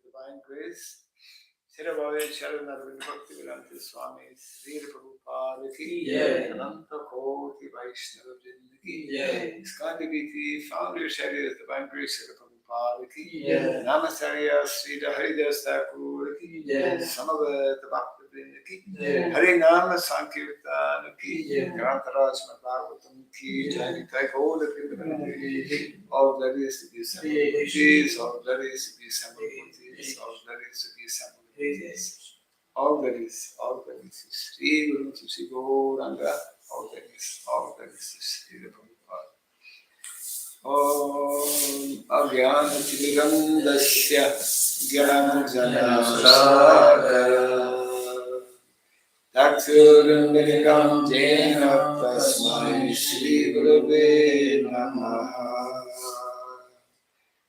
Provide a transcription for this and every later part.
Divine grace, Charan Bhakti Swami, Sri Prabhupada ki, Ananta Koti Vaishnava Vrinda ki, Skandiviti, founder Shari, Divine grace, Sri Prabhupada ki, Namasarya, Sri Haridas Thakur ki, Samaveta Bhakti Vrinda ki, Hari Nama Sankirtan ki, Grantaraj Bhagavatam ki, Janitai Gola Vrinda, all that is to be assembled, all that is to be assembled, all that is to be assembled. All that is, Sri Guru Sri Gauranga, all that is Sri Prabhupada. Om Agyan Tirandasya Gyananjana Shakara Taksurandikam Jena Tasmai Shri Gurave Namaha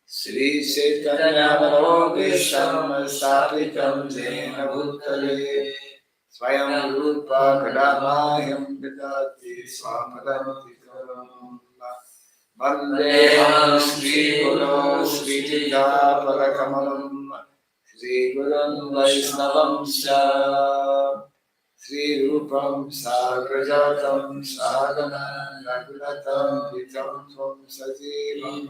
Sri Chaitanya Manobisham Sthapitam Jena Bhutale Swayam Rupa Kadamayam Vidati Swapadanti Karam Vandeham Sri Guru Sri Jita Parakamalam Sri Gurun Vaishnavam Sya Sri Rupam Sagrajatam Sadhanam Raghunatam Vitam Svam Sajivam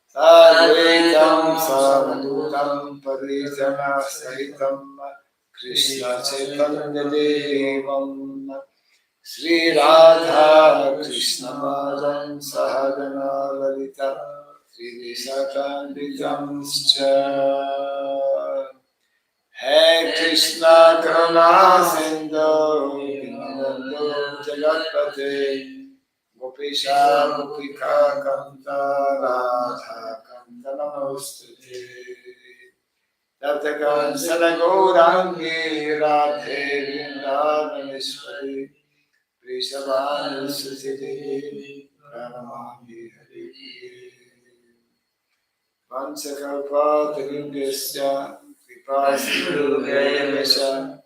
Sadvaitam Savadutam Parijana Sahitam Krishna Chaitanya Devam Sri Radha Krishna Madam Sahagana Lalita Sri Visakanditam Scha Hey Krishna Karuna Sindhu Dinanando Jagatpate Gopesha Gopika Kanta Radha Kanta Namostute Taptakan Sadagaurangi Radhe Vrindavaneshwari Vrishabhanusati Pranamami Hari Vansakalpatarindhyasya Kripasindhubhyasya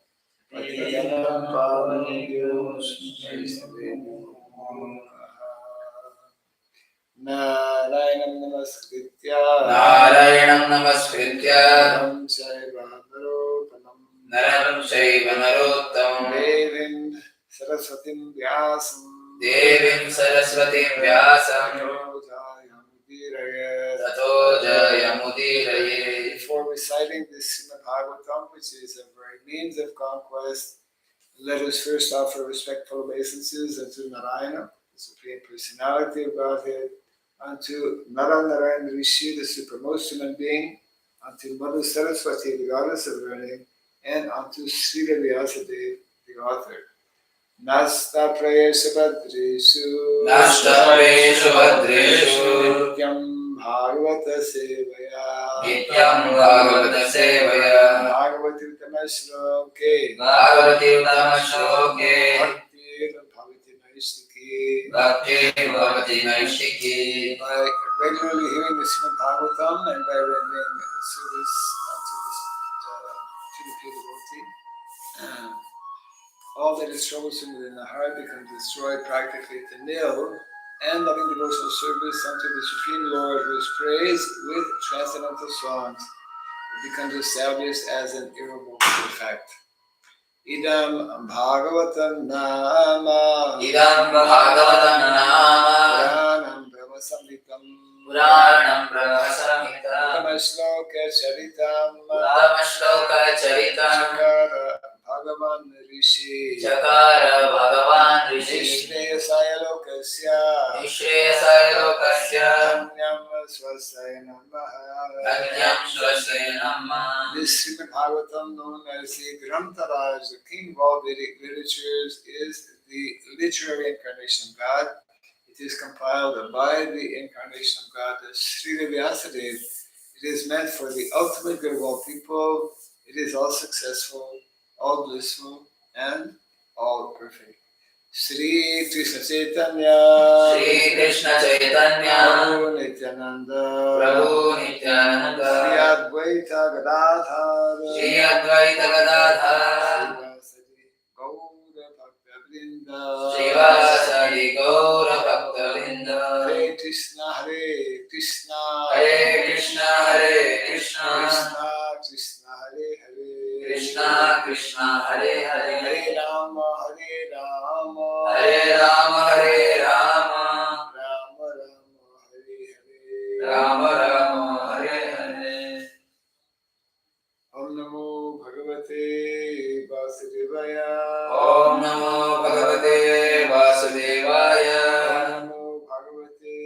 Patitanam Pavanebhyo Vaishnavebhyo Namo Namaha. Narayanam Namaskritya Naram Chaiva Narottamam Devim Saraswatim Vyasam Tato Jayamudiraye. Before reciting this Srimad Bhagavatam, which is a very means of conquest, let us first offer respectful obeisances unto Narayana, the Supreme Personality of Godhead, unto Narayana Rishi, the supermost human being, unto Mother Saraswati, the goddess of learning, and unto Srila Vyasadeva, the author. Nasta prayesha badreshu Nityam Bhagavata Sevaya Bhagavati Uttama Shloke Bhaktir Bhavati Naistiki. By regularly hearing the Srimad Bhagavatam and by rendering service unto this to the pure devotee, all that is troublesome within the heart becomes destroyed practically to nil, and loving devotional service unto the Supreme Lord, who is praised with transcendental songs, becomes established as an irrevocable fact. Idam Bhagavatam Nama Puranam Brahmasamhitam Uttama Shloka Charitam Chakara Bhagavan Rishi Nishreyasaya Lokasya Dhanyam Swasaya Namaha. This Srimad Bhagavatam, known as the Grantaraj, the king of all Vedic literatures, is the literary incarnation of God. It is compiled by the incarnation of God, the Srila Vyasadeva. It is meant for the ultimate good of all people. It is all successful, all blissful, and all perfect. Shri Krishna Chaitanya Prabhu Nityananda Shri Advaita Gadadhara Srivasadi Gaura Bhakta Vrinda Hare Krishna Hare Krishna Krishna Krishna Hare Hare Krishna Hare Hare Hare Rama Hare Rama Rama Hare Hare. Om Namo Bhagavate Vasudevaya. Om Namo Bhagavate Vasudevaya. Om Namo Bhagavate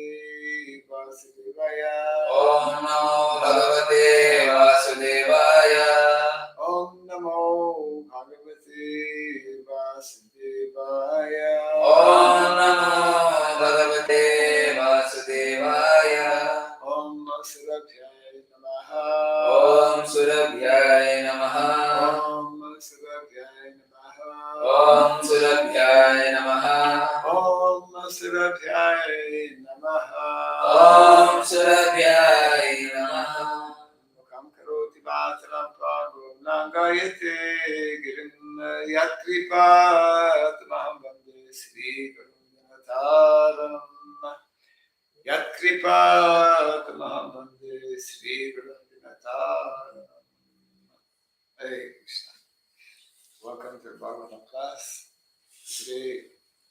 Vasudevaya. Om Namo Bhagavate Vasudevaya. Om Namo Bhagavate Vasudevaya. Om Namo Bhagavate Vasudevaya. Om Surabhyaya Namaha. Om Surabhyaya Namaha. Om Surabhyaya Namaha. Om Surabhyaya Namaha. Om Surabhyaya Namaha. Om Surabhyaya Namaha. Mukam karoti vataram pagum nangayate girim yatripat maham bande Sri Gurunataram. Yatripat maham bande Sri Gurunataram. Hare Krishna. Welcome to the Bhagavatam class. Today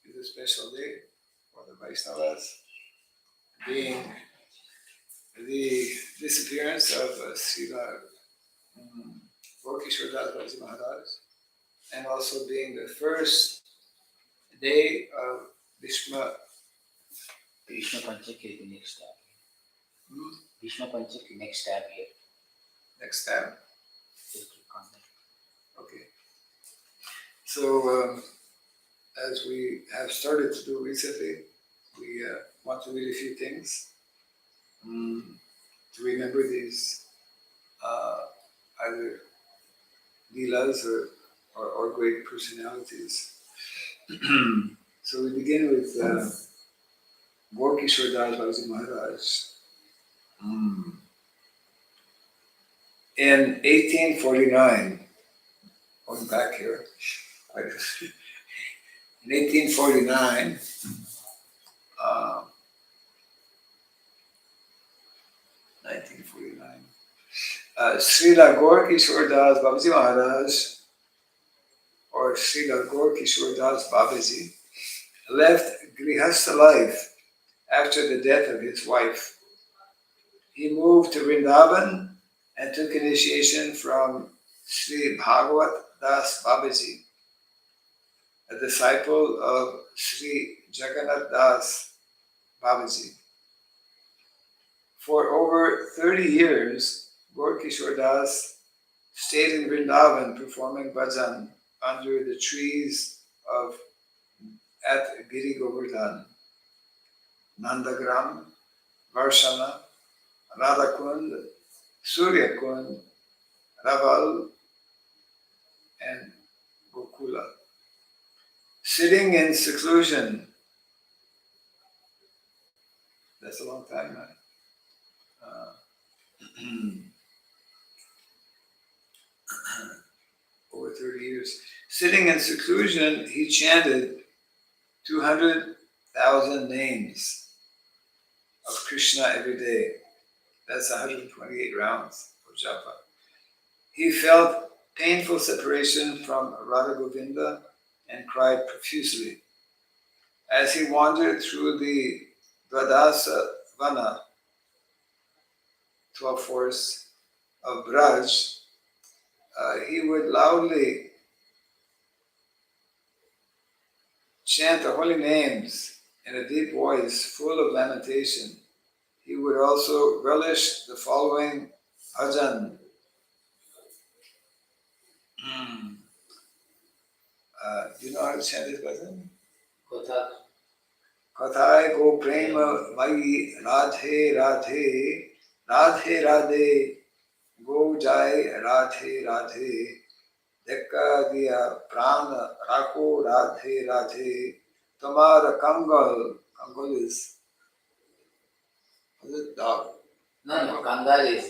is a special day for the Vaishnavas, being the disappearance of Srila Gaur Babaji Maharaj, and also being the first day of Bhisma Panchak is the next tab. Bhisma Panchak is next tab here. Next tab. Just click on that. Okay. So, as we have started to do recently, we want to read a few things to remember these either leelas or great personalities. So we begin with Gaur Kishordas Babaji Maharaj. In 1849, going back here, in 1849, 1949, Srila Gaur Kishordas Babaji Maharaj, or Srila Gaur Kishordas Babaji, left Grihastha life after the death of his wife. He moved to Vrindavan and took initiation from Sri Bhagavat Das Babaji, a disciple of Sri Jagannath Das Babaji. For over 30 years, Gaur Kishore Das stayed in Vrindavan performing bhajan under the trees at Giri Govardhan, Nandagram, Varshana, Radhakund, Suryakund, Raval, and Gokula. Sitting in seclusion, that's a long time, right? Over 30 years. Sitting in seclusion, he chanted 200,000 names of Krishna every day. That's 128 rounds of japa. He felt painful separation from Radha Govinda and cried profusely. As he wandered through the Dvadasa Vana, 12 forests of Braj, he would loudly chant the holy names in a deep voice full of lamentation. He would also relish the following bhajan. Do you know how to chant this bhajan? Kathai go prema mai radhe radhe, radhe radhe, go jai radhe radhe, dekka diya prana rako radhe radhe, tamara kangal, kangal is it dog? No, Kangal is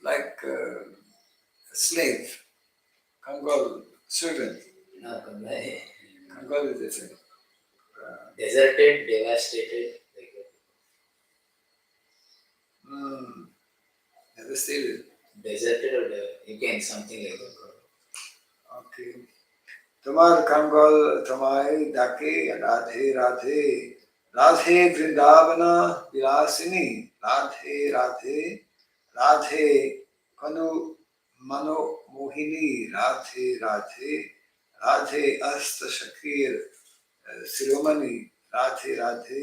like a slave, kangal, servant. no, Kangal. Kangal is different. Deserted, devastated. Devastated. Deserted or again something like that. Okay. Tamar kangal tamai dake radhe radhe, radhe vrindavana vilasini, radhe radhe, radhe kanu mano mohini, radhe radhe, radhe asta shakir siromani, radhe radhe,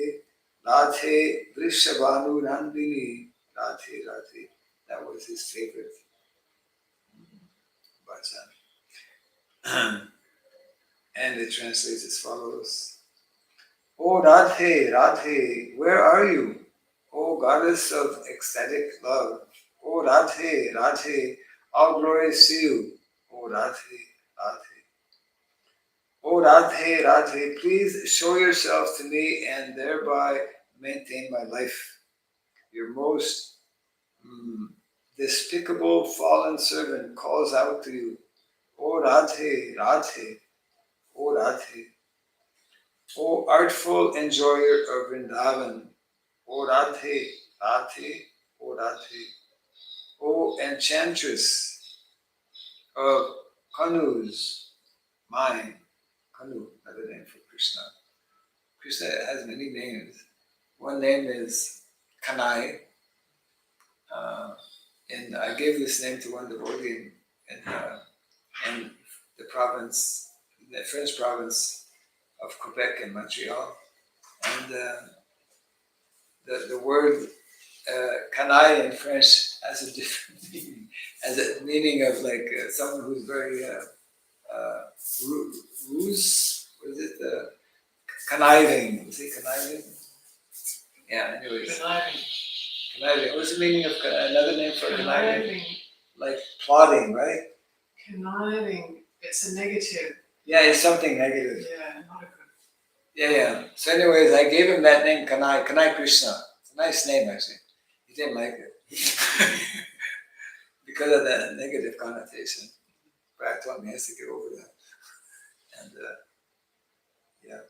radhe vrishabhanu nandini, radhe radhe. That was his favorite bhajan. And it translates as follows. O Radhe, Radhe, where are you? O goddess of ecstatic love. O Radhe, Radhe, all glorious to you. O Radhe, Radhe. O Radhe, Radhe, please show yourself to me and thereby maintain my life. Your most despicable fallen servant calls out to you. O Radhe, Radhe, O Radhe. O artful enjoyer of Vrindavan, O Radhe, Radhe, O Radhe. O enchantress of Kanu's mind. Kanu, another name for Krishna. Krishna has many names. One name is Kanai, and I gave this name to one devotee in the province, the French province of Quebec and Montreal. And the word canaille in French has a different meaning, has a meaning of like someone who's very ruse, what is it? Conniving. Is it conniving? Yeah, anyways. Conniving. What's the meaning of another name for conniving? Conniving. Like plotting, right? Conniving. It's a negative. Yeah, it's something negative. Yeah, not a good. Yeah. So anyways, I gave him that name, Kanai Krishna. It's a nice name, actually. He didn't like it. Because of the negative connotation. But I told him he has to get over that. And yeah.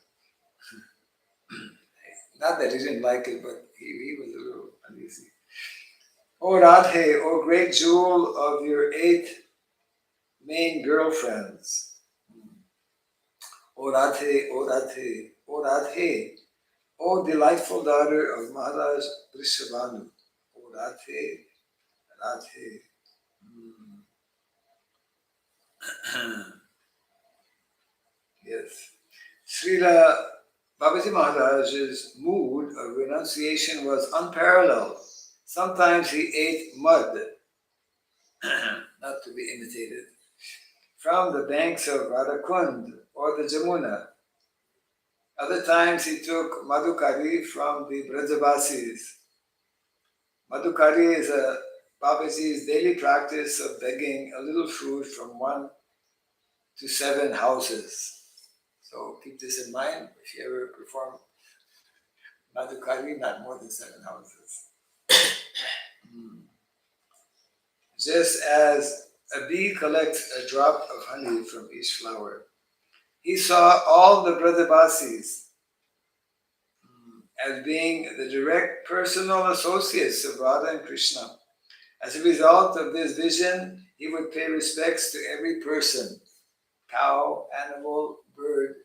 Not that he didn't like it, but he was a little uneasy. O Radhe, O great jewel of your 8 main girlfriends. O Radhe, O Radhe, O Radhe, O delightful daughter of Maharaj Vrishabhanu. O Radhe, Radhe. Yes. Srila Babaji Maharaj's mood of renunciation was unparalleled. Sometimes he ate mud, not to be imitated, from the banks of Radhakund or the Jamuna. Other times he took madhukari from the Brajavasis. Madhukari is Babaji's daily practice of begging a little food from 1 to 7 houses. So keep this in mind if you ever perform madhukari, not more than 7 houses. Just as a bee collects a drop of honey from each flower, he saw all the Brajavasis as being the direct personal associates of Radha and Krishna. As a result of this vision, he would pay respects to every person, cow, animal, bird,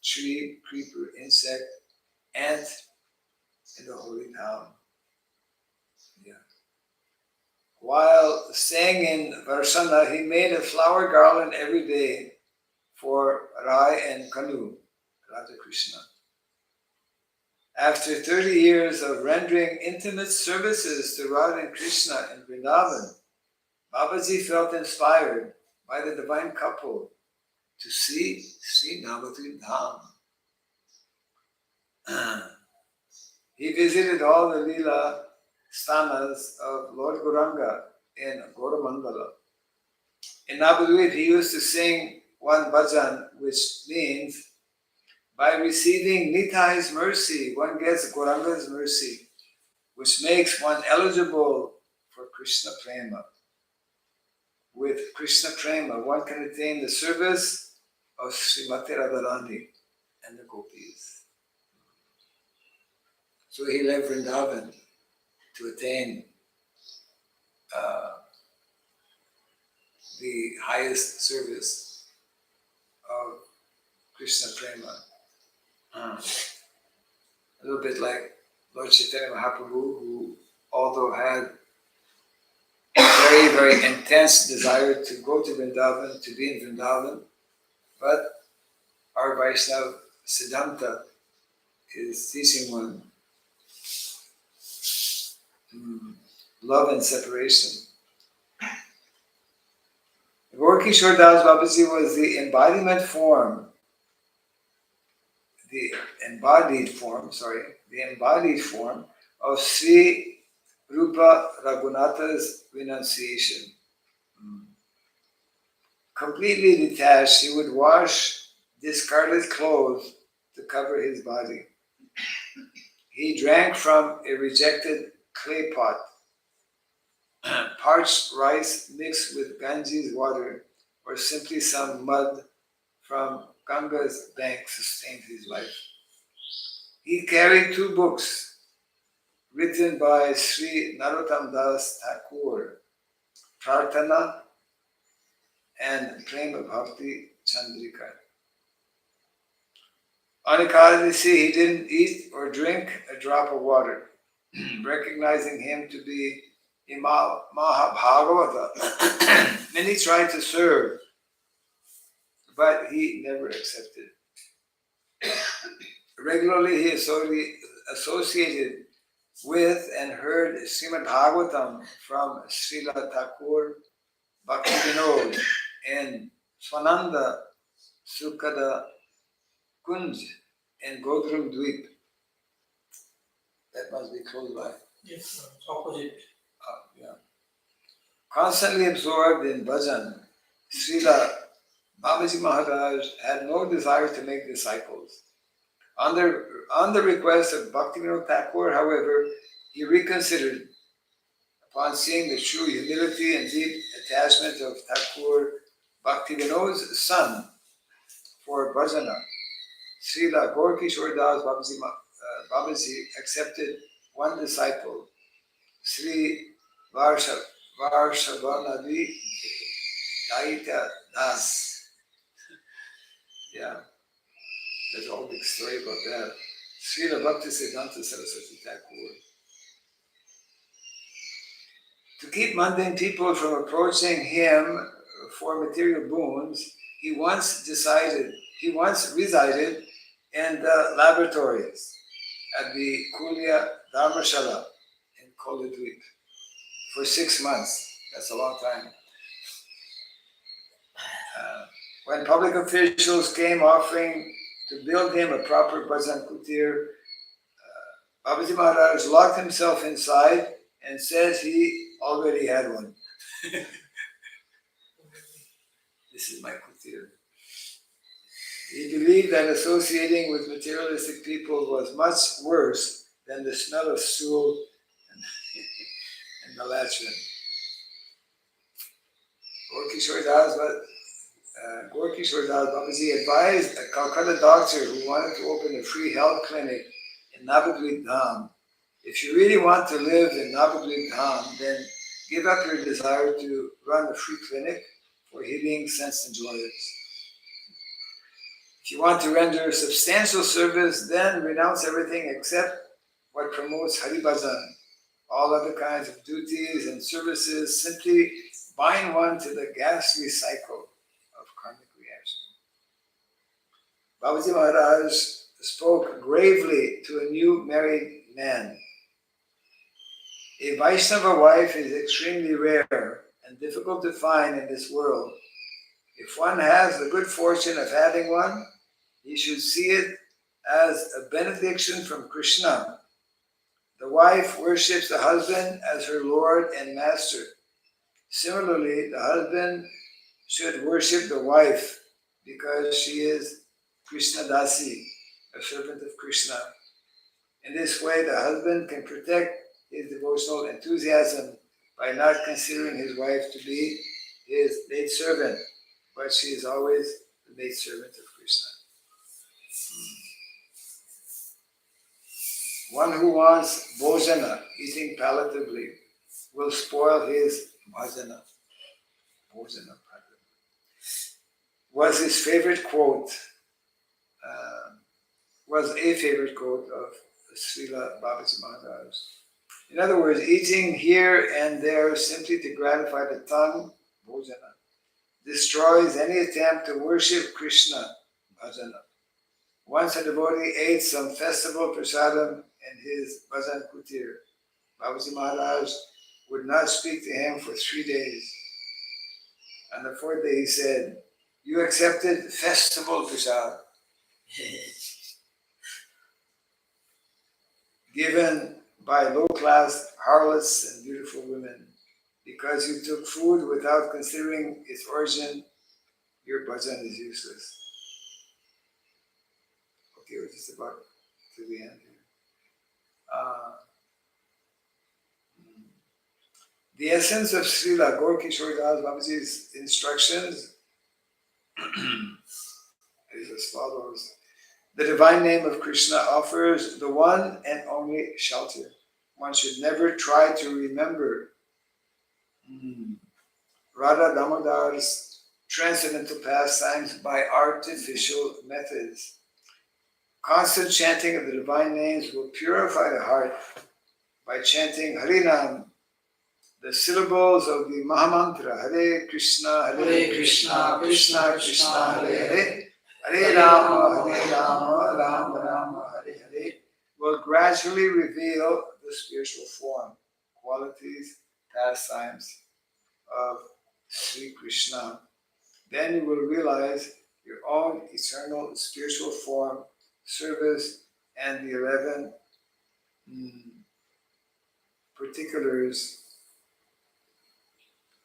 tree, creeper, insect, ant in the holy town. Yeah. While staying in Varsana, he made a flower garland every day for Rai and Kanu, Radha Krishna. After 30 years of rendering intimate services to Radha and Krishna in Vrindavan, Babaji felt inspired by the divine couple to see Sri Navadvip Dham. He visited all the Leela sthanas of Lord Gauranga in Gauramandala. In Navadvip, he used to sing one bhajan, which means, by receiving Nithai's mercy, one gets Gauranga's mercy, which makes one eligible for Krishna Prema. With Krishna Prema, one can attain the service of Srimati Radharani and the gopis. So he left Vrindavan to attain the highest service of Krishna Prema. A little bit like Lord Chaitanya Mahaprabhu, who although had very, very intense desire to go to Vrindavan, to be in Vrindavan, but our Vaishnava Siddhanta is teaching one love and separation. Gaur Kishordas Babaji was the embodied form of Sri Rupa Raghunatha's renunciation. Completely detached, he would wash discarded clothes to cover his body. He drank from a rejected clay pot. Parched rice mixed with Ganges water or simply some mud from Ganga's bank sustained his life. He carried 2 books written by Sri Narottam Das Thakur, Prarthana and Prema Bhakti Chandrika. On Ekadasi, he didn't eat or drink a drop of water, recognizing him to be a Mahabhagavata. Many tried to serve, but he never accepted. Regularly, he associated with and heard Srimad Bhagavatam from Srila Thakur Bhakti Vinod in Swananda Sukhada Kunj in Godrum Dweep. That must be close by. Yes, it's opposite. Yeah. Constantly absorbed in bhajan, Srila Babaji Maharaj had no desire to make disciples. On the request of Bhaktivinoda Thakur, however, he reconsidered upon seeing the true humility and deep attachment of Thakur Bhaktivinoda's son for bhajana. Srila Gaur Kishordas Babaji accepted one disciple, Sri Varshavanadi Daita Das. Yeah, there's a whole big story about that. Srila Bhaktisiddhanta Saraswati Thakur. To keep mundane people from approaching him for material boons, he once resided in the laboratories at the Kulya Dharmashala in Koladweep for 6 months. That's a long time. When public officials came offering to build him a proper bhajan kutir, Babaji Maharaj locked himself inside and said he already had one. This is my kutir. He believed that associating with materialistic people was much worse than the smell of stool and the latrin. Gaur Kishore Das Babaji advised a Calcutta doctor who wanted to open a free health clinic in Navadvip Dham, if you really want to live in Navadvip Dham, then give up your desire to run a free clinic for healing sense enjoyers. If you want to render substantial service, then renounce everything except what promotes Hari Bhajan. All other kinds of duties and services simply bind one to the ghastly cycle of karmic reaction. Babaji Maharaj spoke gravely to a new married man. A Vaishnava wife is extremely rare and difficult to find in this world. If one has the good fortune of having one, he should see it as a benediction from Krishna. The wife worships the husband as her Lord and Master. Similarly, the husband should worship the wife because she is Krishna Dasi, a servant of Krishna. In this way, the husband can protect his devotional enthusiasm by not considering his wife to be his maidservant, but she is always the maidservant of Krishna. One who wants bhojana, eating palatably, will spoil his bhajana. Bhojana, was his favorite quote, was a favorite quote of Srila Babaji Maharaj. In other words, eating here and there simply to gratify the tongue, bhojana, destroys any attempt to worship Krishna, bhajana. Once a devotee ate some festival prasadam in his bhajan kutir. Babaji Maharaj would not speak to him for 3 days. On the 4th day he said, "You accepted festival prasad given by low-class harlots and beautiful women. Because you took food without considering its origin, your bhajan is useless." Okay, we're just about to the end here. The essence of Srila Gaur Kishore Das Babaji's instructions is as follows. The divine name of Krishna offers the one and only shelter. One should never try to remember Radha Damodar's transcendental pastimes by artificial methods. Constant chanting of the divine names will purify the heart by chanting Harinam, the syllables of the Mahamantra, Hare Krishna, Krishna Krishna, Hare Hare, Hare Rama, Rama Rama, Hare Hare, will gradually reveal the spiritual form, qualities, pastimes of Sri Krishna. Then you will realize your own eternal spiritual form, service, and the 11 particulars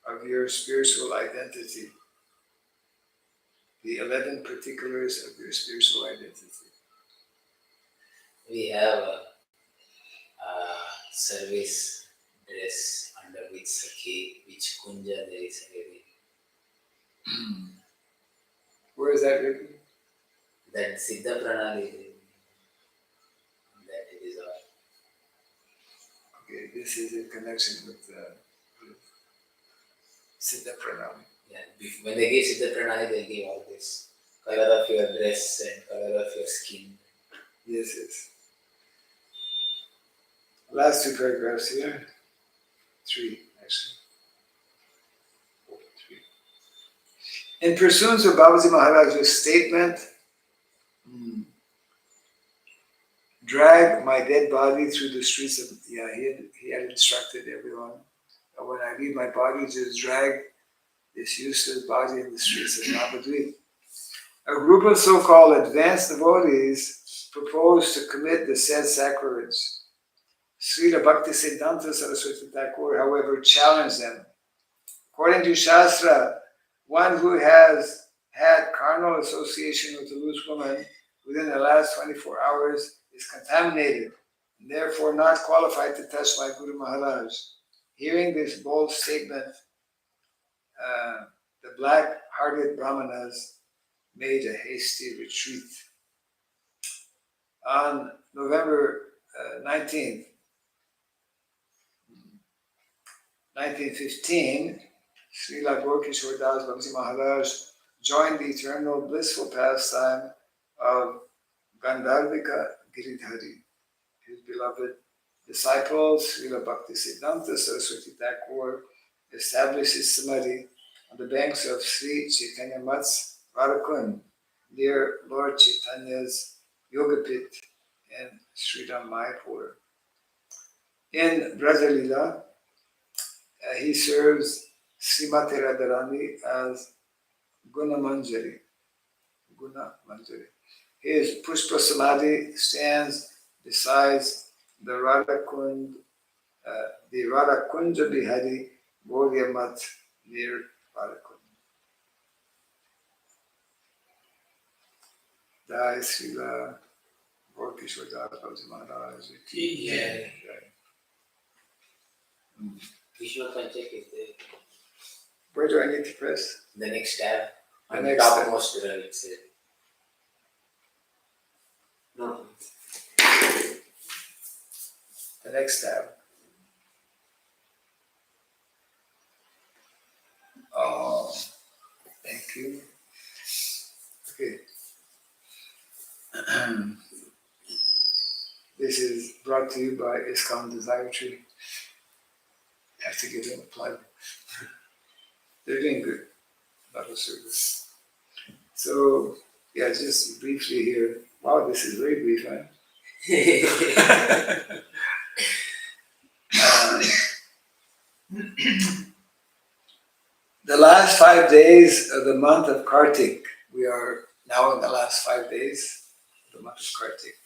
of your spiritual identity. The 11 particulars of your spiritual identity. We have a service dress under which Sakhi, which Kunja there is a Where is that written? that Siddha Pranali, that it is all. Okay, this is in connection with Siddha Pranali. Yeah, when they give Siddha Pranali, they give all this color of your dress and color of your skin. Yes, yes. Last two paragraphs here. 3, actually. 4, 3. In pursuance of Babaji Maharaj's statement, drag my dead body through the streets of, he had instructed everyone. When I leave my body, just drag this useless body in the streets of Navadvip. A group of so-called advanced devotees proposed to commit the said sacrilege. Srila Bhaktisiddhanta Saraswati Thakur, however, challenged them. According to Shastra, one who has had carnal association with a loose woman within the last 24 hours is contaminated and therefore not qualified to touch my Guru Maharaj. Hearing this bold statement, the black-hearted Brahmanas made a hasty retreat. On November 19th, 1915, Srila Gaur Kishordas Babaji Maharaj joined the eternal blissful pastime of Gandharvika Giridhari. His beloved disciple, Srila Bhaktisiddhanta Saraswati Thakur, established his samadhi on the banks of Sri Chaitanya Math's Radhakund, near Lord Chaitanya's Yogapit in Sridham Mayapur. In Brajalila, he serves Srimati Radharani as Guna Manjari. His Pushpa Samadhi stands beside the Radhakunja Bihari Gauriya Math near Radhakund. Jai Srila Gaur Kishordas Babaji Maharaj ki jai. Bhisma Panchak is there. Where do I need to press? The next tab, The on next the tab. topmost row, it's there. No. The next tab. Oh, thank you. Okay. This is brought to you by ISKCON Desire Tree. I have to give them a plug. They're doing good Bible service. So, yeah, just briefly here. Wow, this is very brief, huh? The last 5 days of the month of Kartik, we are now in the last 5 days of the month of Kartik,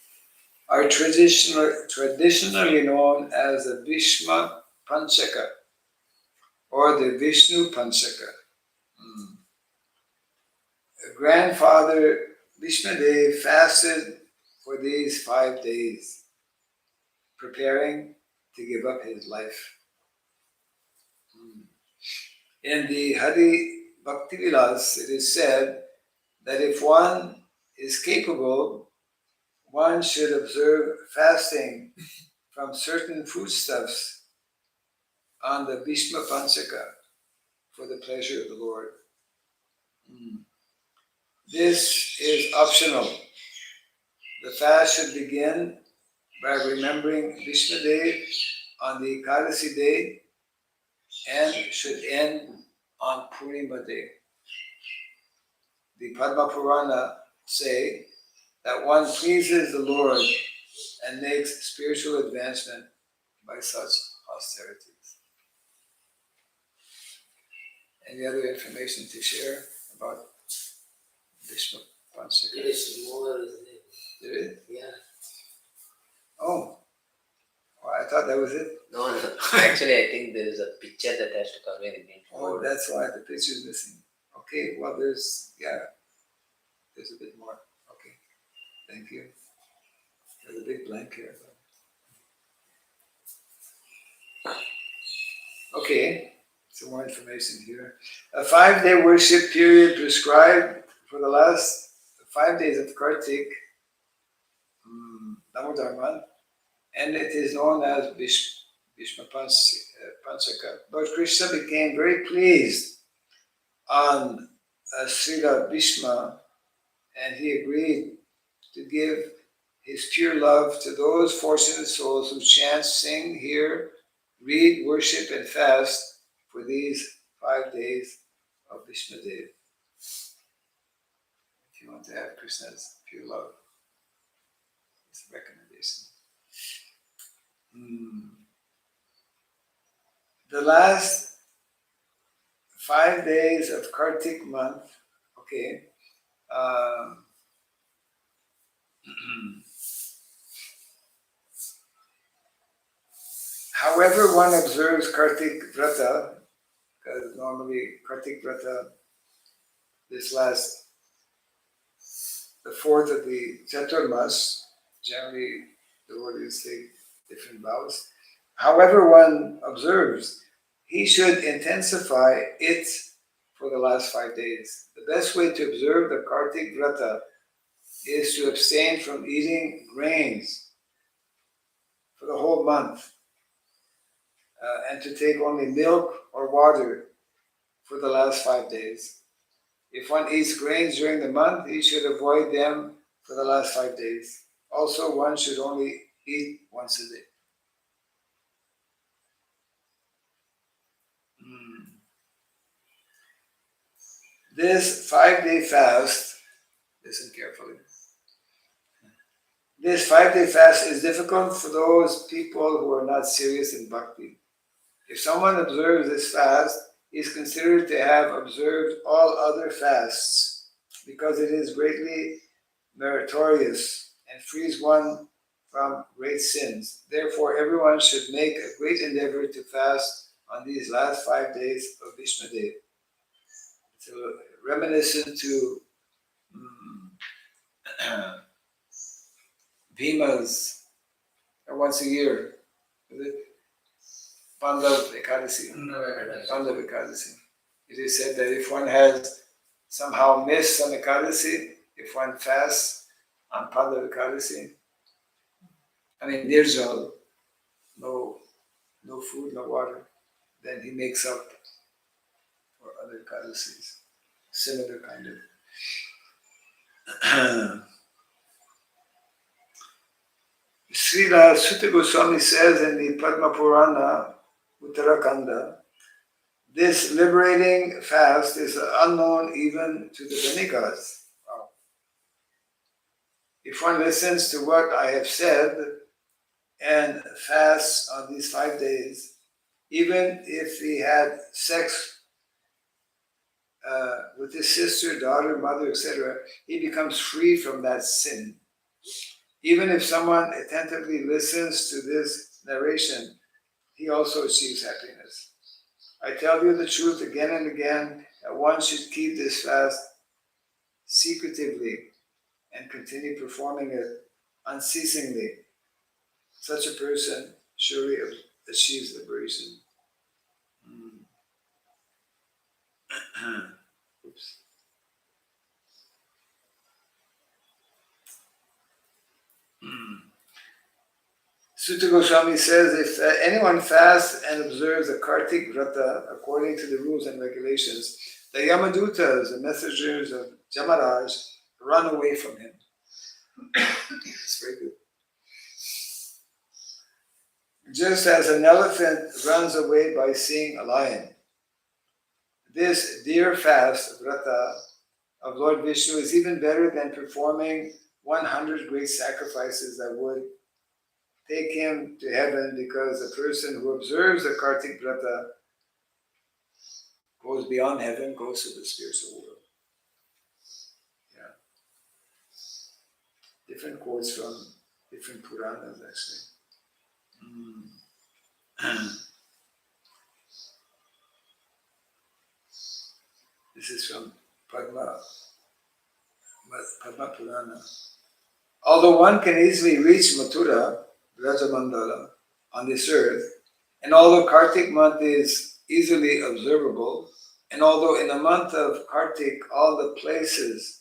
are traditionally known as the Bhisma Panchaka or the Vishnu Panchaka. Grandfather Bhishma Dev fasted for these 5 days, preparing to give up his life. In the Hari Bhakti Vilas, it is said that if one is capable, one should observe fasting from certain foodstuffs on the Bhisma Panchaka for the pleasure of the Lord. This is optional. The fast should begin by remembering Bhishma Dev on the Ekadasi day and should end on Purnima day. The Padma Purana say that one pleases the Lord and makes spiritual advancement by such austerities. Any other information to share about Bhishma Panchaka? There is more, isn't it? There is? Yeah. Oh, Oh, I thought that was it. No. Actually, I think there is a picture that has to convey the meaning. Oh, that's why the picture is missing. Okay, well, there's a bit more. Okay, thank you. There's a big blank here. Okay, some more information here. A 5-day worship period prescribed for the last 5 days of Kartik, Damodar month, and it is known as Bhisma Panchak. Lord Krishna became very pleased on Srila Bhisma, and he agreed to give his pure love to those fortunate souls who chant, sing, hear, read, worship, and fast for these 5 days of Bhisma Dev. If you want to have Krishna's pure love, it's a recommendation. The last 5 days of Kartik month, okay, however one observes Kartik Vrata, because normally Kartik Vrata, this last, the 4th of the Chaturmas, generally the devotees take different vows. However one observes, he should intensify it for the last 5 days. The best way to observe the Kartik Vrata is to abstain from eating grains for the whole month and to take only milk or water for the last 5 days. If one eats grains during the month, he should avoid them for the last 5 days. Also, one should only eat once a day. This 5-day fast, listen carefully. This 5-day fast is difficult for those people who are not serious in bhakti. If someone observes this fast, he is considered to have observed all other fasts because it is greatly meritorious and frees one from great sins. Therefore, everyone should make a great endeavor to fast on these last 5 days of Bhisma Dev. It's reminiscent to Bhima's once a year, Pandav Ekadasi. Pandav Ekadasi. It is said that if one has somehow missed on Ekadasi, if one fasts on Pandav Ekadasi, Nirjal, no food, no water, then he makes up for other Ekadasis. Similar kind of. Srila Sutta Goswami says in the Padma Purana, Uttarakanda, this liberating fast is unknown even to the Vanikas. Wow. If one listens to what I have said and fasts on these 5 days, even if he had sex with his sister, daughter, mother, etc., he becomes free from that sin. Even if someone attentively listens to this narration, he also achieves happiness. I tell you the truth again and again that one should keep this fast secretively and continue performing it unceasingly. Such a person surely achieves liberation. Oops. Sutta Goswami says if anyone fasts and observes the Kartik Vrata according to the rules and regulations, the Yamadutas, the messengers of Jamaraj, run away from him. It's very good. Just as an elephant runs away by seeing a lion, this deer fast, Vrata, of Lord Vishnu is even better than performing 100 great sacrifices that would take him to heaven, because the person who observes the Kartik Vrata goes beyond heaven, goes to the spiritual world. Yeah. Different quotes from different Puranas, actually. This is from Padma Purana. Although one can easily reach Mathura, Brajamandala, on this earth, and although Kartik month is easily observable, and although in the month of Kartik all the places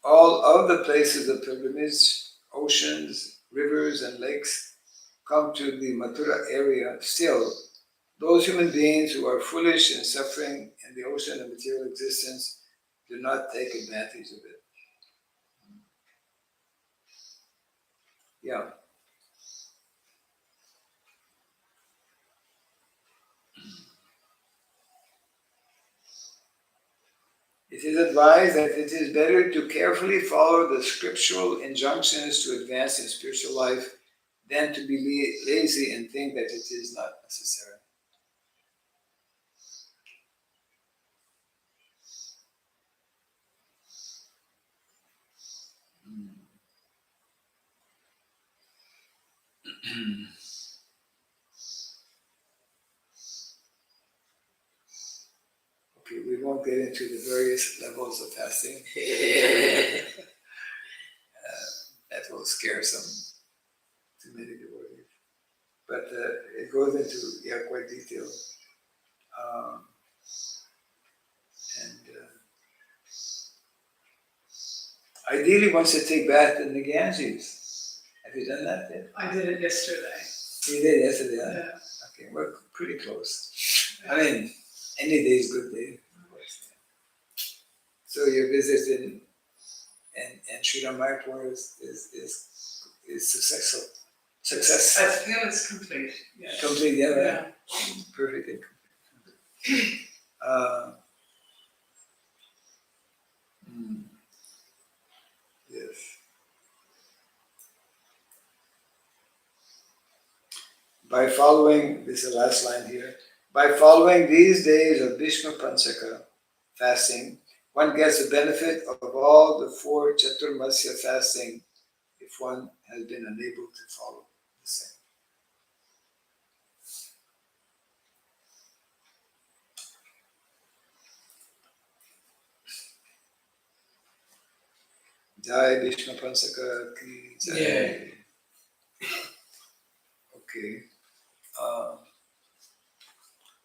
all of the places of pilgrimage, oceans, rivers, and lakes come to the Mathura area, still, those human beings who are foolish and suffering in the ocean of material existence do not take advantage of it. Yeah. It is advised that it is better to carefully follow the scriptural injunctions to advance in spiritual life than to be lazy and think that it is not necessary. Okay, we won't get into the various levels of fasting. That will scare some too many devotees. But it goes into quite detail. And ideally, one should take bath in the Ganges. Have you done that yet? I did it yesterday. You did yesterday, huh? Yeah. Okay, we're pretty close. I mean, any day is a good day. So your visit in Sri Mayapur is successful. Success. I feel it's complete. Yeah. Complete, yeah, right? Yeah. Perfect and complete. Yes. By following, this is the last line here, by following these days of Bhisma Panchak fasting, one gets the benefit of all the 4 Chaturmasya fasting if one has been unable to follow the same. Jai Bhisma Panchaka ki jai. Yeah. Okay.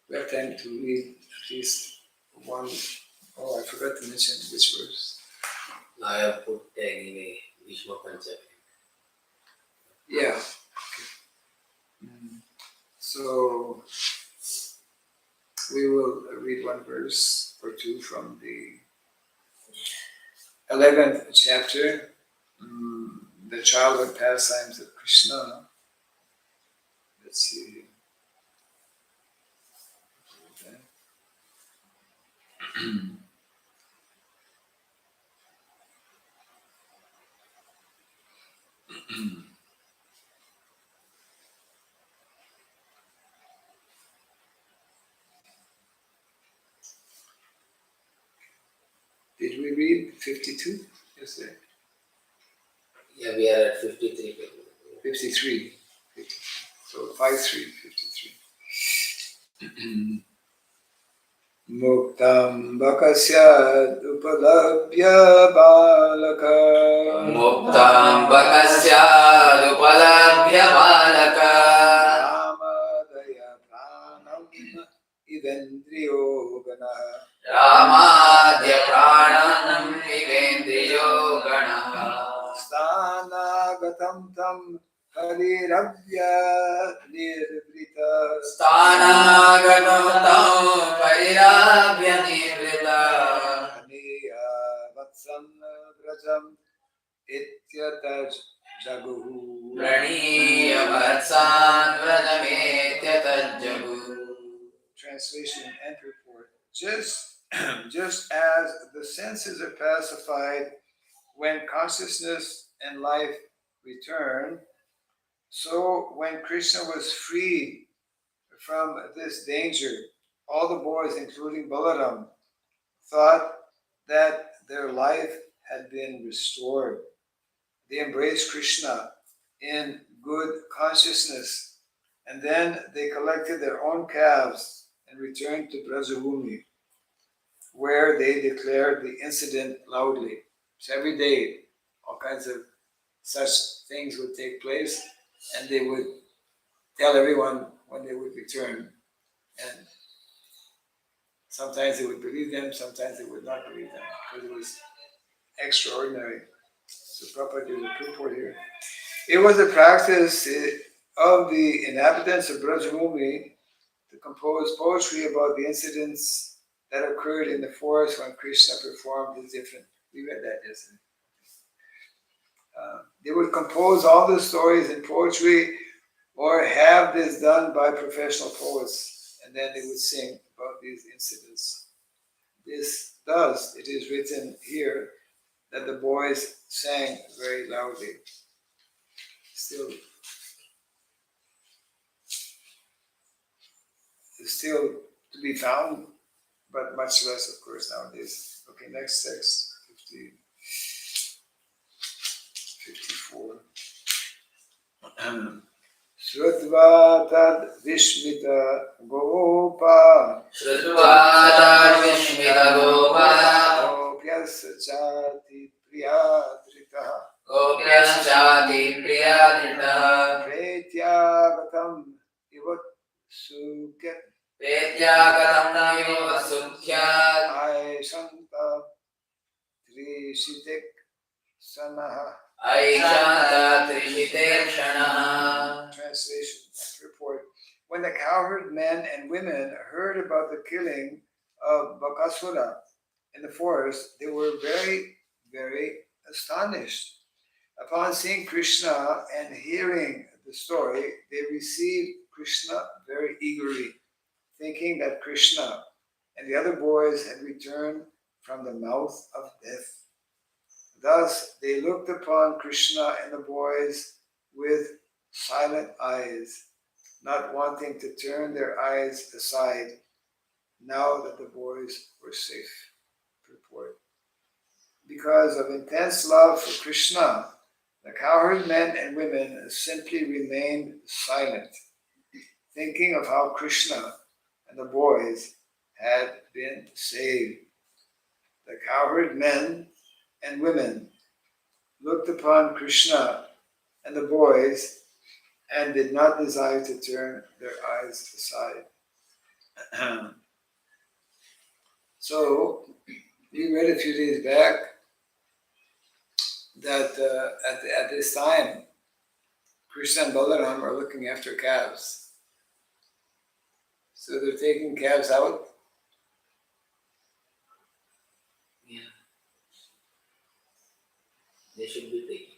We have time to read at least one. Oh, I forgot to mention which verse. I have put anyway, Bhisma Panchak. Yeah. Okay. So we will read one verse or two from the 11th chapter, the childhood pastimes of Krishna. Let's see. Okay. Did we read 52 yesterday? Yeah, we are at 53. 53. 53. So 53, 53. Muktam bakasya upalabhya balaka. Muktam bakasya upalabhya balaka. Ramadaya pranam idendriyo ganaha. Ramadya pranam ivendriyo ganaha. Sthanagatam tam harirabhya nirvrita. Sthanagatam parirabhya nivrita. Aniya vatsan vrajam ityataj jaguhu. Praniya vatsan vrajametya tajjagu. Translation and purport. Just as the senses are pacified when consciousness and life return, so when Krishna was free from this danger, all the boys, including Balaram, thought that their life had been restored. They embraced Krishna in good consciousness, and then they collected their own calves and returned to Brajabhumi, where they declared the incident loudly. So every day, all kinds of such things would take place, and they would tell everyone when they would return. And sometimes they would believe them, sometimes they would not believe them, because it was extraordinary. So Prabhupada did a purport here. It was a practice of the inhabitants of Brajabhumi to compose poetry about the incidents that occurred in the forest when Krishna performed his different. We read that yesterday. They would compose all the stories in poetry or have this done by professional poets, and then they would sing about these incidents. It is written here that the boys sang very loudly. Still to be found, but much less, of course, nowadays. Okay, next text, 54. Shrutva tad vishmita gopa gopyasya chati priyadritaha pretyagatam ivat sukya aishanta trishitek sanaha. Translation report. When the cowherd men and women heard about the killing of Bakasura in the forest, they were very, very astonished. Upon seeing Krishna and hearing the story, they received Krishna very eagerly, thinking that Krishna and the other boys had returned from the mouth of death. Thus, they looked upon Krishna and the boys with silent eyes, not wanting to turn their eyes aside now that the boys were safe. Purport. Because of intense love for Krishna, the cowherd men and women simply remained silent, thinking of how Krishna and the boys had been saved. The cowherd men and women looked upon Krishna and the boys and did not desire to turn their eyes aside. So, we read a few days back that at this time, Krishna and Balaram are looking after calves. So they're taking calves out. Yeah. They should be taken.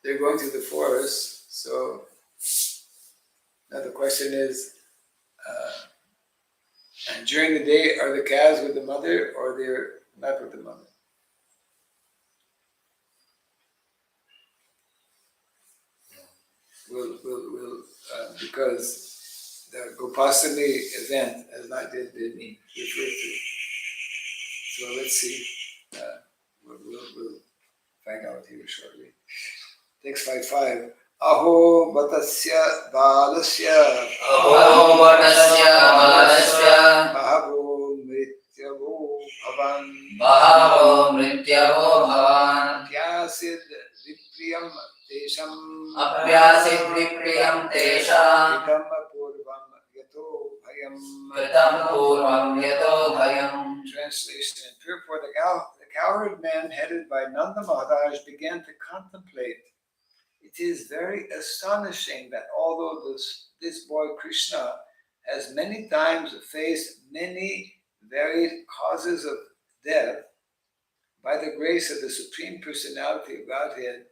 They're going through the forest. So now the question is, and during the day, are the calves with the mother or they're not with the mother? Because the Gopastami event has not yet been referred to. So let's see. We'll find out here shortly. Text 5.5. Aho batasya balasya bahavo mrityavo bhavan apyasid vipriyam tesham kritam purvam yato bhayam. Translation. Therefore, the cowherd men headed by Nanda Maharaj began to contemplate. It is very astonishing that although this boy Krishna has many times faced many varied causes of death, by the grace of the Supreme Personality of Godhead,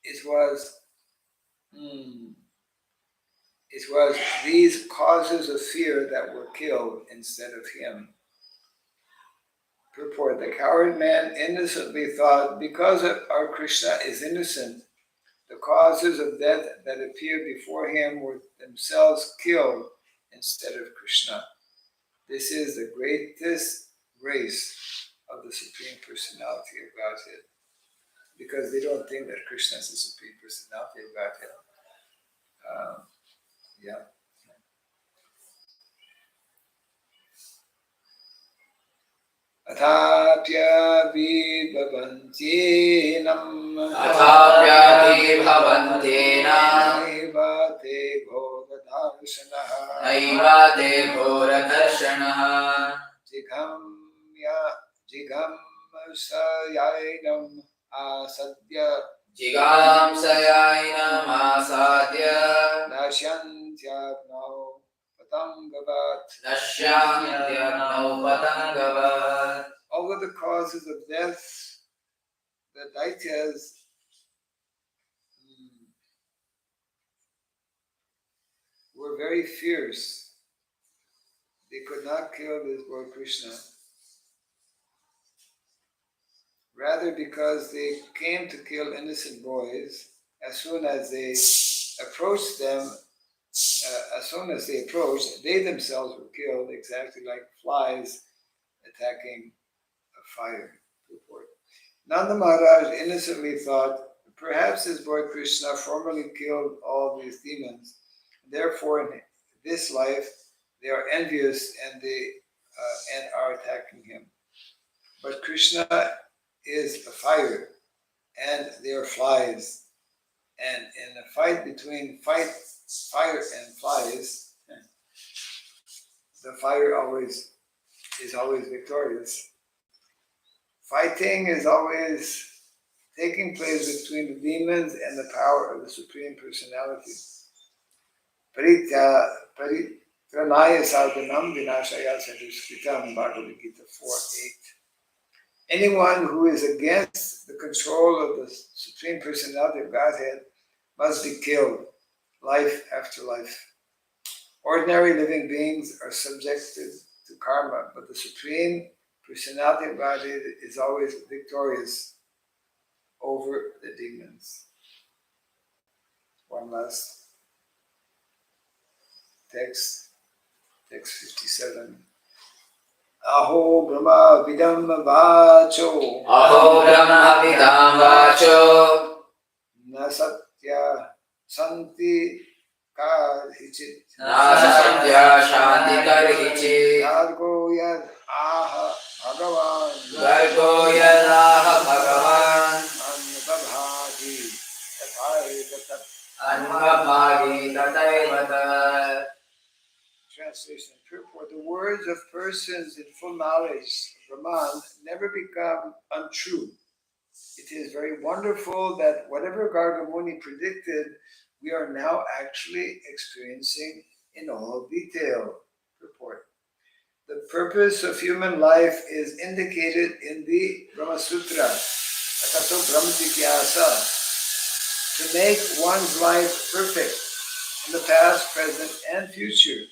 it was these causes of fear that were killed instead of him. Purport. The coward man innocently thought, because our Krishna is innocent, the causes of death that appeared before him were themselves killed instead of Krishna. This is the greatest grace of the Supreme Personality of Godhead, because they don't think that Krishna is the Supreme Personality of Godhead. Yeah. Atapyavidhavantinam naiva te ghodadarsanaha jigamsayainam asadya nasyantyagnav patangavat. Over the causes of death, the Daityas were very fierce. They could not kill this boy Krishna. Rather, because they came to kill innocent boys, as soon as they approached, they themselves were killed, exactly like flies attacking a fire. Nanda Maharaj innocently thought, perhaps this boy Krishna formerly killed all these demons. Therefore, in this life, they are envious and are attacking him. But Krishna is a fire, and they are flies. And in a fight between fire and flies, the fire is always victorious. Fighting is always taking place between the demons and the power of the Supreme Personality. Pranaya sadhanam vinashaya sadhuskritam, Bhagavad Gita 4:8. Anyone who is against the control of the Supreme Personality of Godhead must be killed, life after life. Ordinary living beings are subjected to karma, but the Supreme Personality of Godhead is always victorious over the demons. One last text 57. Aho Brahma Vidam Vacho Na Satya Santi Karhichit Gargo Yad Aha Bhagavan Anubhabhagi Tataivatat. Translation. Purport. The words of persons in full knowledge of Brahman never become untrue. It is very wonderful that whatever Garga Muni predicted, we are now actually experiencing in all detail. Purport. The purpose of human life is indicated in the Brahma Sutra, Atato Brahma Jigyasa, to make one's life perfect in the past, present, and future.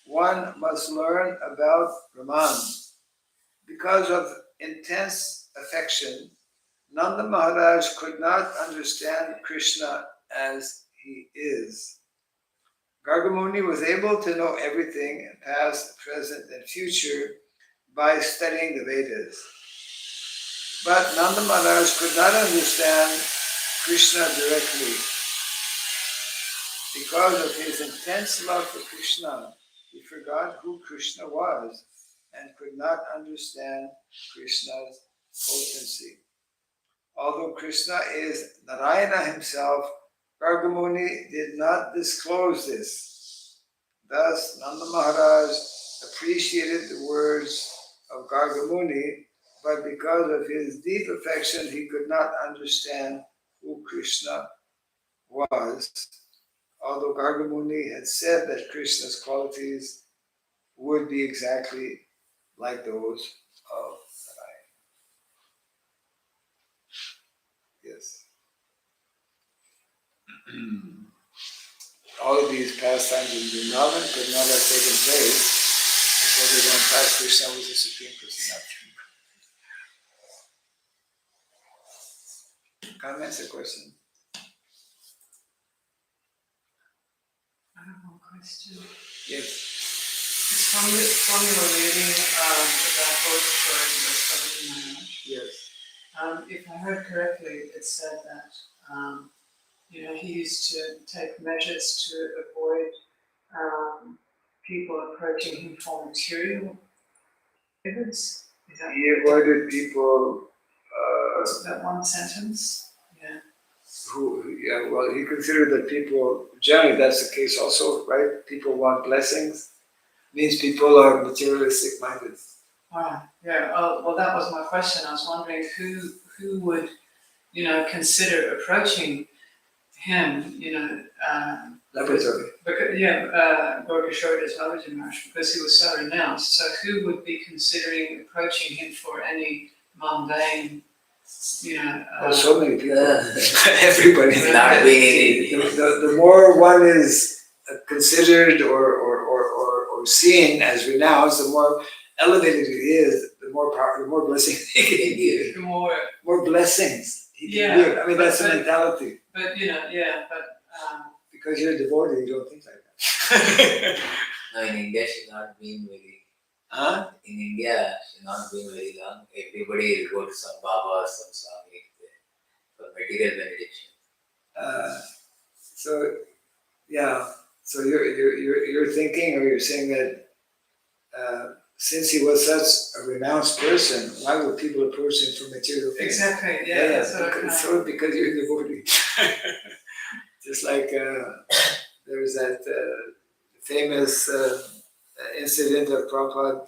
One must learn about Brahman. Because of intense affection, Nanda Maharaj could not understand Krishna as he is. Garga Muni was able to know everything, past, present, and future, by studying the Vedas. But Nanda Maharaj could not understand Krishna directly. Because of his intense love for Krishna, he forgot who Krishna was and could not understand Krishna's potency. Although Krishna is Narayana himself, Garga Muni did not disclose this. Thus, Nanda Maharaj appreciated the words of Garga Muni, but because of his deep affection, he could not understand who Krishna was. Although Garga Muni had said that Krishna's qualities would be exactly like those of Narayana. Yes. All of these pastimes in Vrindavan could not have taken place because in fact Krishna was the Supreme Personality. Comments or questions? I have one question. Yes. From your reading about Gaur Babaji Maharaj, Yes. if I heard correctly, it said that he used to take measures to avoid people approaching him for material favors. Is that He avoided people that one sentence? Yeah. well, he considered that people, generally that's the case also, right? People want blessings, means people are materialistic minded. Wow. Yeah. Oh, well, that was my question. I was wondering who would, consider approaching him, Laboratory. because Gaur Kishordas Babaji Maharaj, because he was so renounced. So who would be considering approaching him for any mundane, So many people. Everybody. Not being The more one is considered or seen as renounced, the more elevated he is, the more power, the more blessings he can give. More blessings he can give. I mean, that's the mentality. But Because you're a devotee, you don't think like that. No, in India, she's not been very. Huh? In India, she's not been very long. Everybody will go to some Baba or some Swami for material benediction. So you're thinking, or you're saying that since he was such a renounced person, why would people approach him for material things? exactly, Because you're a devotee. Just like there's that famous incident of Prabhupada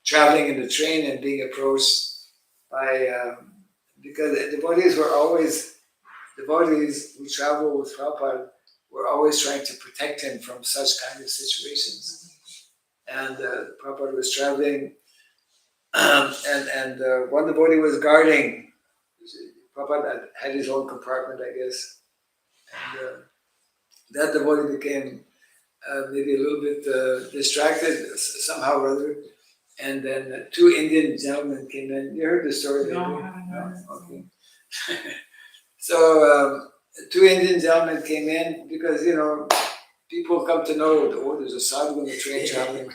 traveling in the train and being approached by, because devotees who travel with Prabhupada were always trying to protect him from such kind of situations. And Prabhupada was traveling, and one devotee was guarding. Prabhupada had his own compartment, I guess. And that devotee became maybe a little bit distracted somehow or other. And then two Indian gentlemen came in. You heard the story? No, No? Okay. So two Indian gentlemen came in because, people come to know, there's a sadhu on the train traveling.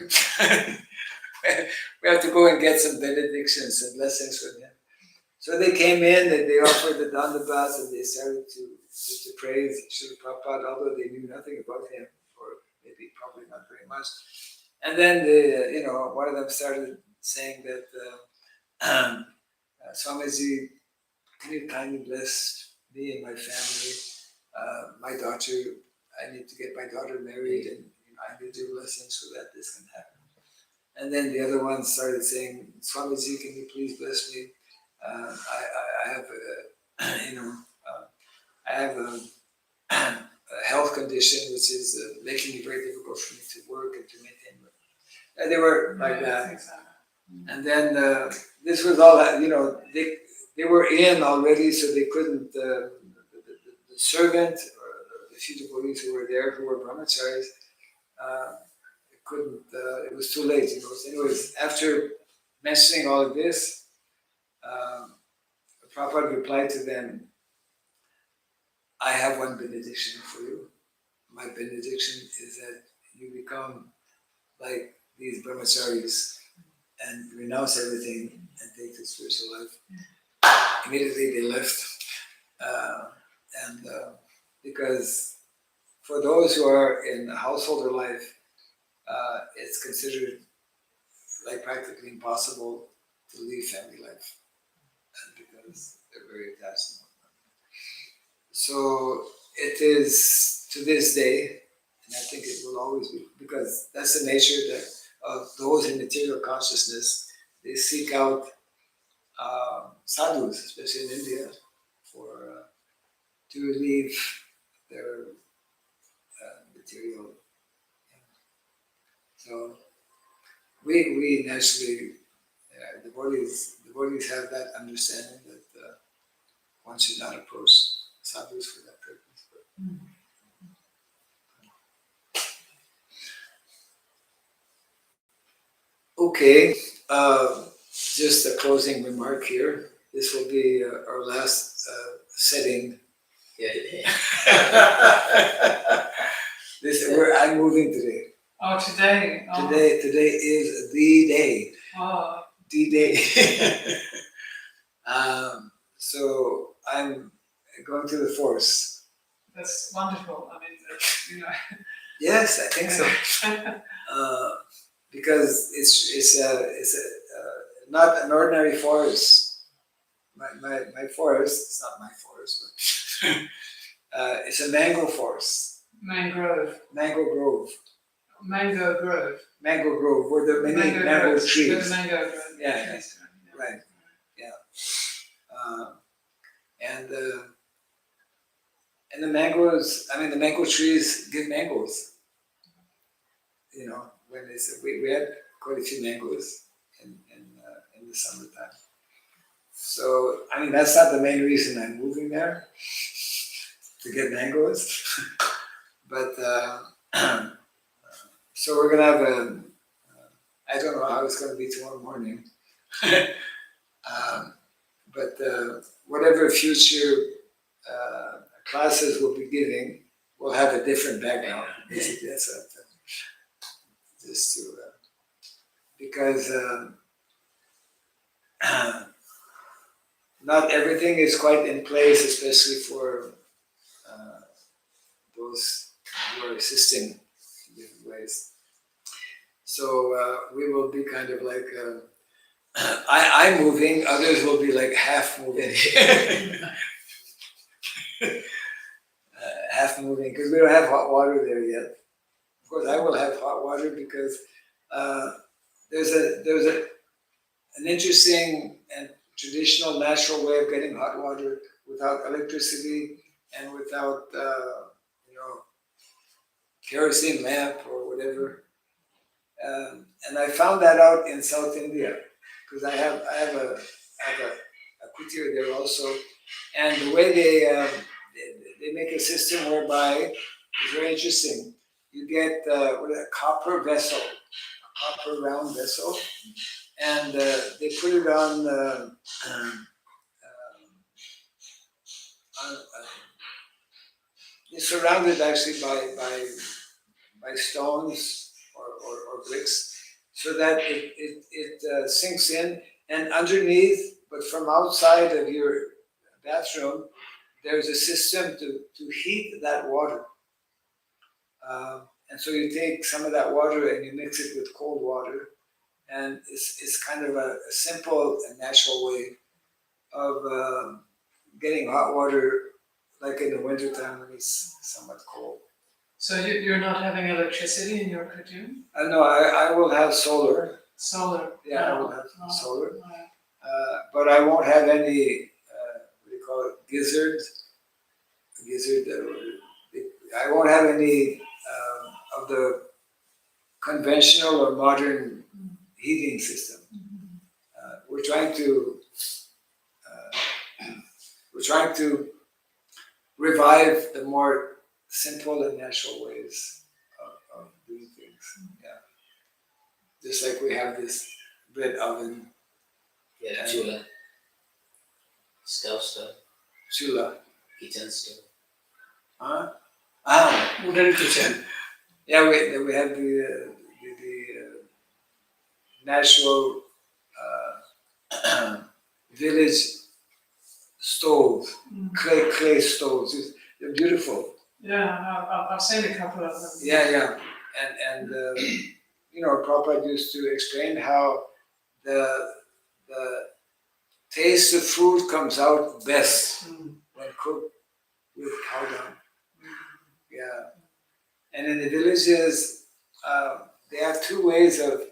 We have to go and get some benedictions and blessings from him. So they came in and they offered the dandabas and they started to praise Srila Prabhupada, although they knew nothing about him, or maybe probably not very much. And then one of them started saying that Swamiji, can you kindly bless me and my family? My daughter, I need to get my daughter married, and I need your blessings so that this can happen. And then the other one started saying, Swamiji, can you please bless me? I have a health condition which is making it very difficult for me to work and to maintain work. And they were like that. Exactly. And then this was all, they were in already, so they couldn't, the servant or the few devotees who were there, who were brahmacharis, couldn't, it was too late, So anyways, after mentioning all of this, Prabhupada replied to them, I have one benediction for you. My benediction is that you become like these brahmacharis and renounce everything and take the spiritual life. Immediately they left. Because for those who are in householder life, it's considered like practically impossible to leave family life, and because they're very attached. So it is to this day, and I think it will always be, because that's the nature of those in material consciousness. They seek out sadhus, especially in India, to leave their material. So we naturally, devotees have that understanding that one should not approach sadhus for that purpose. Okay, just a closing remark here. This will be our last setting. I'm moving today. Oh, today. Oh. Today is the day. Oh. The day. So I'm going to the force. That's wonderful. I mean, Yes, I think so. Because it's not an ordinary forest. My forest, it's not my forest, but it's a mango forest. Mangrove. Mango grove. Mango grove. Mango grove, where there are many mango trees. Where the mango grove. Yeah, trees grow, right. Yeah. And the mangoes, I mean, the mango trees give mangoes. You know, when we had quite a few mangoes in the summertime. So, I mean, that's not the main reason I'm moving there, to get mangoes. But, so we're gonna have I don't know how it's gonna be tomorrow morning. But whatever future classes we'll be giving will have a different background. Basically, that's what just to, because not everything is quite in place, especially for those who are assisting in different ways. So we will be kind of like, I'm moving, others will be like half moving. Half moving, because we don't have hot water there yet. Of course, I will have hot water because there's an interesting and traditional natural way of getting hot water without electricity and without kerosene lamp or whatever. And I found that out in South India because I have a kutir there also, and the way they make a system whereby it's very interesting. You get a copper vessel, a copper round vessel, and they put it on. It's surrounded actually by stones or bricks, so that it sinks in, and underneath, but from outside of your bathroom, there's a system to heat that water. And so you take some of that water and you mix it with cold water, and it's kind of a simple and natural way of getting hot water, like in the wintertime when it's somewhat cold. So you're not having electricity in your cartoon? No, I will have solar. Solar. Yeah, I will have solar. But I won't have any, what do you call it, gizzard. I won't have any of the conventional or modern heating system. We're trying to revive the more simple and natural ways of doing things. Yeah. Just like we have this bread oven. Yeah, chula. Stove. Chula. Kitchen stove. Wooden kitchen. Yeah, we have the natural village stove, clay stoves. They're beautiful. Yeah, I've seen a couple of them. Yeah, and Prabhupada used to explain how the taste of food comes out best when cooked with cow dung. Yeah, and in the villages, they have two ways of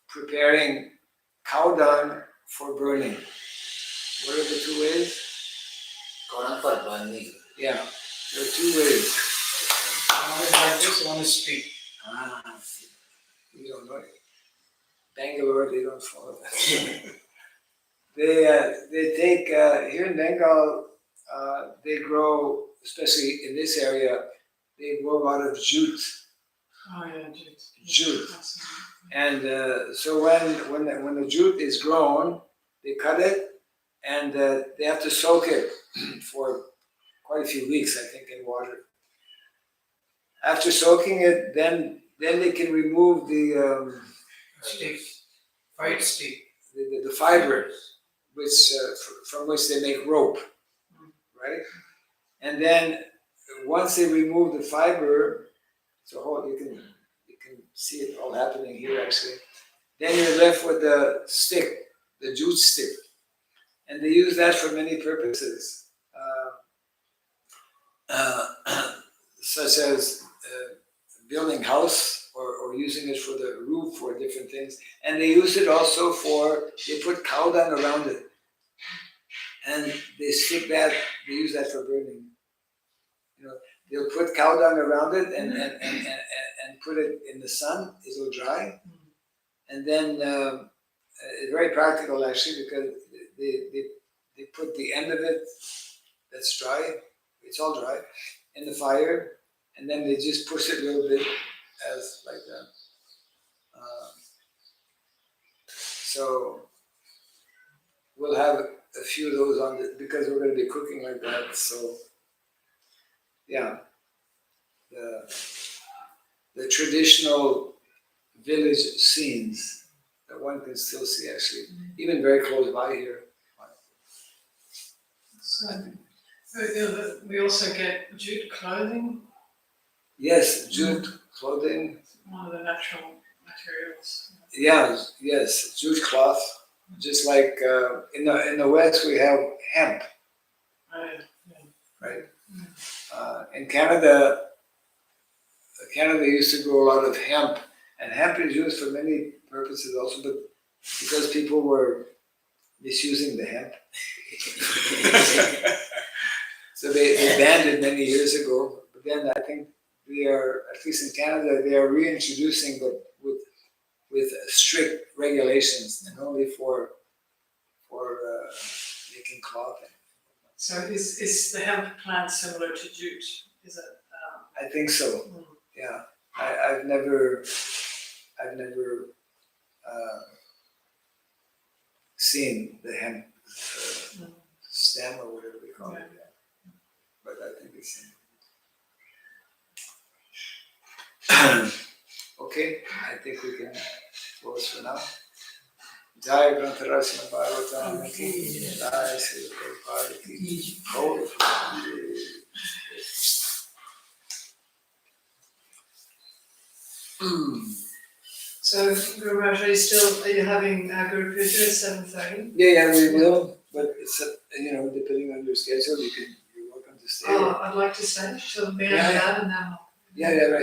preparing cow dung for burning. What are the two ways? Cow dung for burning. Yeah, there are two ways. I just want to speak. You don't know it. Bangalore, they don't follow that. They take, here in Bengal, they grow, especially in this area, they grow a lot of jute. Oh yeah, Jute. And so when the jute is grown, they cut it and they have to soak it for quite a few weeks, I think, in water. After soaking it, then then they can remove the Stick, white stick. the fiber, which from which they make rope, right? And then once they remove the fiber, so you can see it all happening here actually. Then you're left with the stick, the jute stick, and they use that for many purposes, such as building house or using it for the roof or different things. And they use it also they put cow dung around it, and they stick that. They use that for burning. You know, they'll put cow dung around it and put it in the sun. It'll dry, and then it's very practical actually, because they put the end of it that's dry. It's all dry in the fire, and then they just push it a little bit as like that. So we'll have a few of those on because we're going to be cooking like that. So yeah, the traditional village scenes that one can still see actually, even very close by here. So we also get jute clothing. Yes, jute clothing. One of the natural materials. Yeah, yes, jute cloth. Just like in the West we have hemp, right? In Canada used to grow a lot of hemp, and hemp is used for many purposes also, but because people were misusing the hemp, so they banned it many years ago. But then I think they are, at least in Canada, they are reintroducing, but with strict regulations and only for making cloth. So is the hemp plant similar to jute? Is it? I think so. Yeah, I've never seen the hemp stem or whatever they call it, but I think it's same. Okay, I think we can close for now. Jai Grantarasana Bhagavatam ki Jai Sri Prabhupada ki Gaur. So Guru Maharaj, are you having Guru Puja at 7:30? Yeah, we will, but it's depending on your schedule, you're welcome to stay. Oh, I'd like to stay till the end of that, and then Yeah, right.